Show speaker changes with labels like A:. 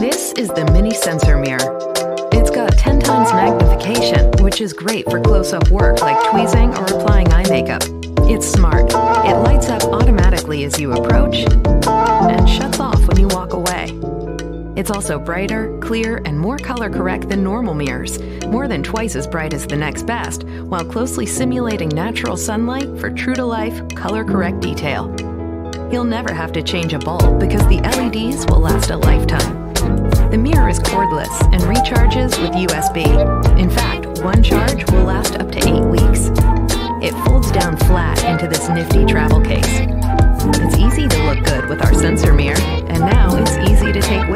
A: This is the mini sensor mirror. It's got 10 times magnification, which is great for close-up work like tweezing or applying eye makeup. It's smart. It lights up automatically as you approach and shuts off when you walk away. It's also brighter, clear, and more color correct than normal mirrors, more than twice as bright as the next best, while closely simulating natural sunlight for true-to-life, color-correct detail. You'll never have to change a bulb because the LEDs will last a lifetime. The mirror is cordless and recharges with USB. In fact, one charge will last up to 8 weeks. It folds down flat into this nifty travel case. It's easy to look good with our sensor mirror, and now it's easy to take